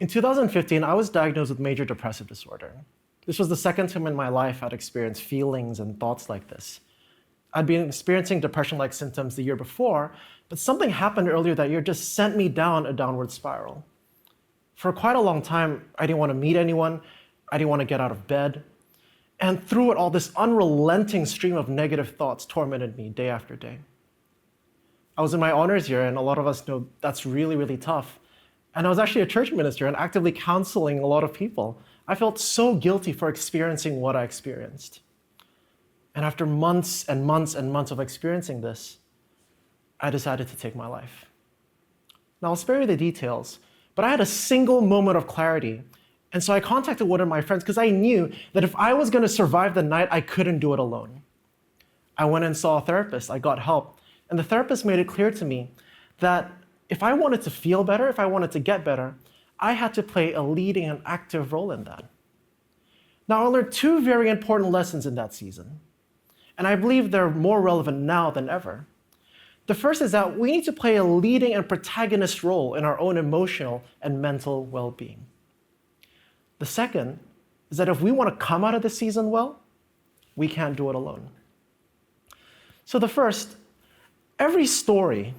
2015, I was diagnosed with major depressive disorder. This was the second time in my life I'd experienced feelings and thoughts like this. I'd been experiencing depression-like symptoms the year before, but something happened earlier that year just sent me down a downward spiral. For quite a long time, I didn't want to meet anyone, I didn't want to get out of bed, and through it all, this unrelenting stream of negative thoughts tormented me day after day. I was in my honors year, and a lot of us know that's really, really tough. And I was actually a church minister and actively counseling a lot of people. I felt so guilty for experiencing what I experienced. And after months and months and months of experiencing this, I decided to take my life. Now, I'll spare you the details, but I had a single moment of clarity. And so I contacted one of my friends because I knew that if I was going to survive the night, I couldn't do it alone. I went and saw a therapist. I got help. And the therapist made it clear to me that if I wanted to feel better, if I wanted to get better, I had to play a leading and active role in that. Now, I learned two very important lessons in that season, and I believe they're more relevant now than ever. The first is that we need to play a leading and protagonist role in our own emotional and mental well-being. The second is that if we want to come out of this season well, we can't do it alone. So the first, every story,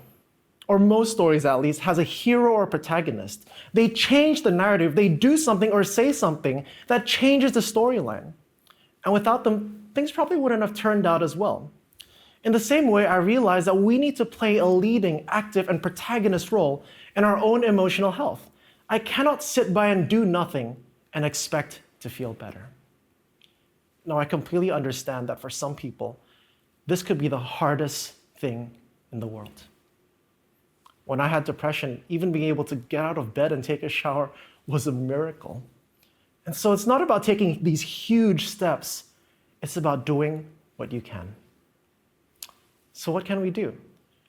or most stories at least, has a hero or protagonist. They change the narrative, they do something or say something that changes the storyline. And without them, things probably wouldn't have turned out as well. In the same way, I realized that we need to play a leading, active, and protagonist role in our own emotional health. I cannot sit by and do nothing and expect to feel better. Now, I completely understand that for some people, this could be the hardest thing in the world. When I had depression, even being able to get out of bed and take a shower was a miracle. And so it's not about taking these huge steps, it's about doing what you can. So what can we do?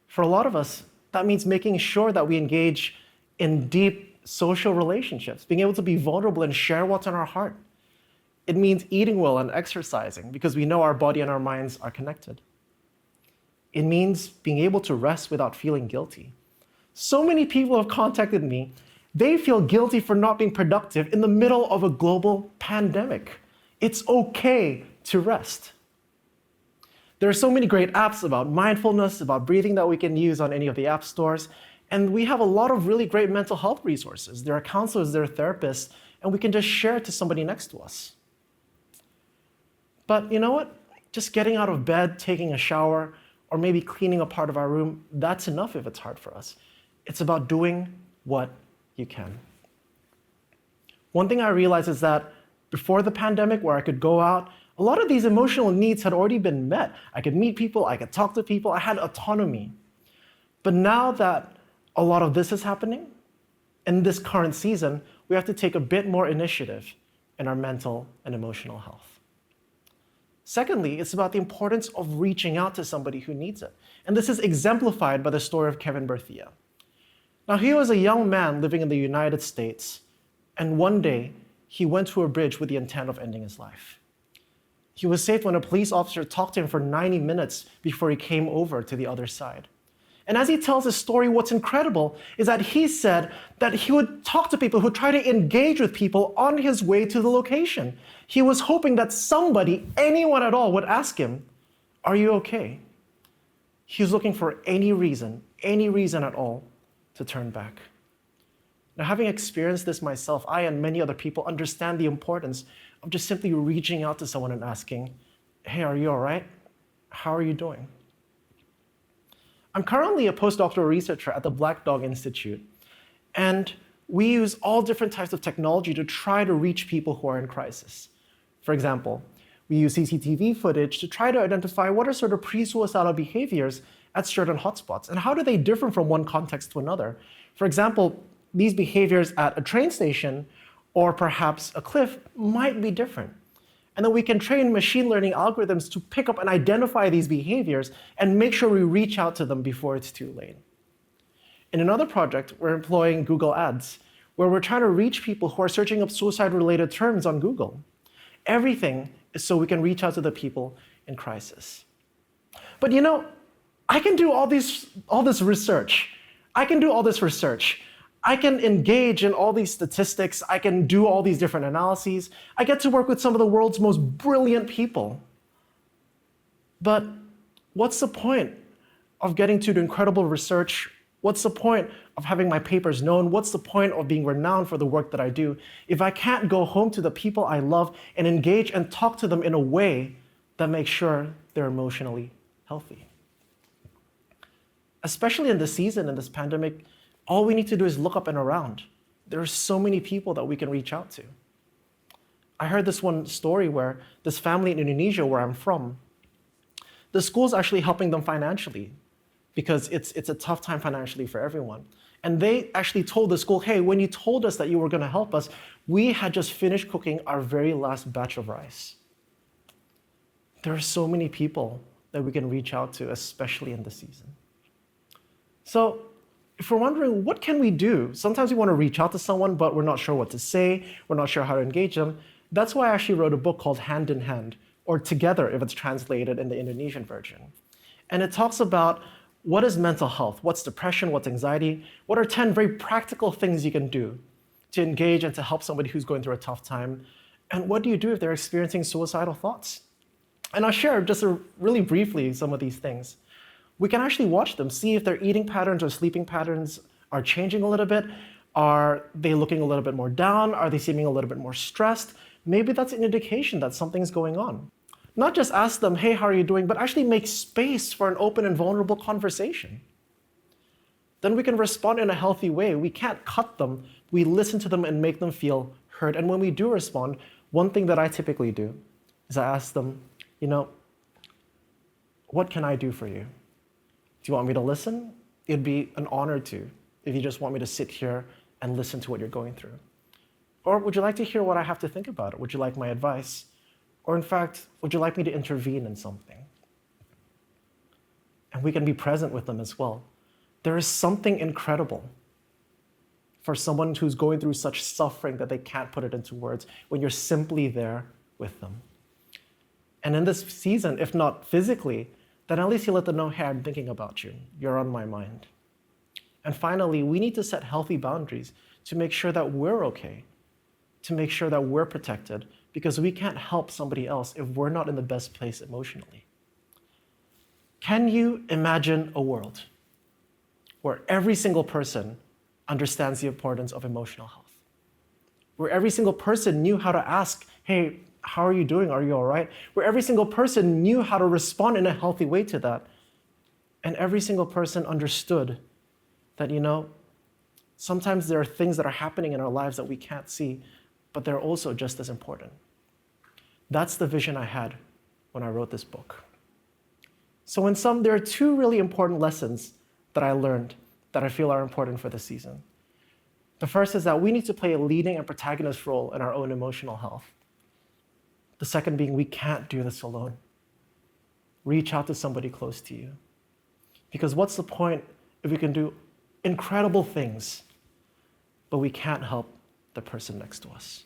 For a lot of us, that means making sure that we engage in deep social relationships, being able to be vulnerable and share what's on our heart. It means eating well and exercising because we know our body and our minds are connected. It means being able to rest without feeling guilty. So many people have contacted me. They feel guilty for not being productive in the middle of a global pandemic. It's okay to rest. There are so many great apps about mindfulness, about breathing that we can use on any of the app stores. And we have a lot of really great mental health resources. There are counselors, there are therapists, and we can just share it to somebody next to us. But you know what? Just getting out of bed, taking a shower, or maybe cleaning a part of our room, that's enough if it's hard for us. It's about doing what you can. One thing I realized is that before the pandemic, where I could go out, a lot of these emotional needs had already been met. I could meet people, I could talk to people, I had autonomy. But now that a lot of this is happening, in this current season, we have to take a bit more initiative in our mental and emotional health. Secondly, it's about the importance of reaching out to somebody who needs it. And this is exemplified by the story of Kevin Berthia. Now, he was a young man living in the United States, and one day, he went to a bridge with the intent of ending his life. He was saved when a police officer talked to him for 90 minutes before he came over to the other side. And as he tells his story, what's incredible is that he said that he would talk to people who try to engage with people on his way to the location. He was hoping that somebody, anyone at all, would ask him, "Are you okay?" He was looking for any reason at all, to turn back. Now, having experienced this myself, I and many other people understand the importance of just simply reaching out to someone and asking, "Hey, are you all right? How are you doing?" I'm currently a postdoctoral researcher at the Black Dog Institute, and we use all different types of technology to try to reach people who are in crisis. For example, we use CCTV footage to try to identify what are sort of pre-suicidal behaviors at certain hotspots, and how do they differ from one context to another. For example, these behaviors at a train station or perhaps a cliff might be different. And then we can train machine learning algorithms to pick up and identify these behaviors and make sure we reach out to them before it's too late. In another project, we're employing Google Ads, where we're trying to reach people who are searching up suicide-related terms on Google. Everything is so we can reach out to the people in crisis. But you know, I can do all this research. I can engage in all these statistics. I can do all these different analyses. I get to work with some of the world's most brilliant people. But what's the point of getting to do incredible research? What's the point of having my papers known? What's the point of being renowned for the work that I do if I can't go home to the people I love and engage and talk to them in a way that makes sure they're emotionally healthy? Especially in this season, in this pandemic, all we need to do is look up and around. There are so many people that we can reach out to. I heard this one story where this family in Indonesia, where I'm from, the school's actually helping them financially because it's a tough time financially for everyone. And they actually told the school, hey, when you told us that you were going to help us, we had just finished cooking our very last batch of rice. There are so many people that we can reach out to, especially in this season. So if we're wondering, what can we do? Sometimes we want to reach out to someone, but we're not sure what to say. We're not sure how to engage them. That's why I actually wrote a book called Hand in Hand, or Together if it's translated in the Indonesian version. And it talks about what is mental health, what's depression, what's anxiety, what are 10 very practical things you can do to engage and to help somebody who's going through a tough time, and what do you do if they're experiencing suicidal thoughts? And I'll share just really briefly some of these things. We can actually watch them, see if their eating patterns or sleeping patterns are changing a little bit. Are they looking a little bit more down? Are they seeming a little bit more stressed? Maybe that's an indication that something's going on. Not just ask them, hey, how are you doing, but actually make space for an open and vulnerable conversation. Then we can respond in a healthy way. We can't cut them. We listen to them and make them feel heard. And when we do respond, one thing that I typically do is I ask them, what can I do for you? Do you want me to listen? It'd be an honor to, if you just want me to sit here and listen to what you're going through. Or would you like to hear what I have to think about it? Would you like my advice? Or in fact, would you like me to intervene in something? And we can be present with them as well. There is something incredible for someone who's going through such suffering that they can't put it into words when you're simply there with them. And in this season, if not physically, then at least you let them know, hey, I'm thinking about you. You're on my mind. And finally, we need to set healthy boundaries to make sure that we're okay, to make sure that we're protected, because we can't help somebody else if we're not in the best place emotionally. Can you imagine a world where every single person understands the importance of emotional health? Where every single person knew how to ask, hey, how are you doing? Are you all right? Where every single person knew how to respond in a healthy way to that. And every single person understood that, sometimes there are things that are happening in our lives that we can't see, but they're also just as important. That's the vision I had when I wrote this book. So in sum, there are two really important lessons that I learned that I feel are important for this season. The first is that we need to play a leading and protagonist role in our own emotional health. The second being, we can't do this alone. Reach out to somebody close to you. Because what's the point if we can do incredible things, but we can't help the person next to us?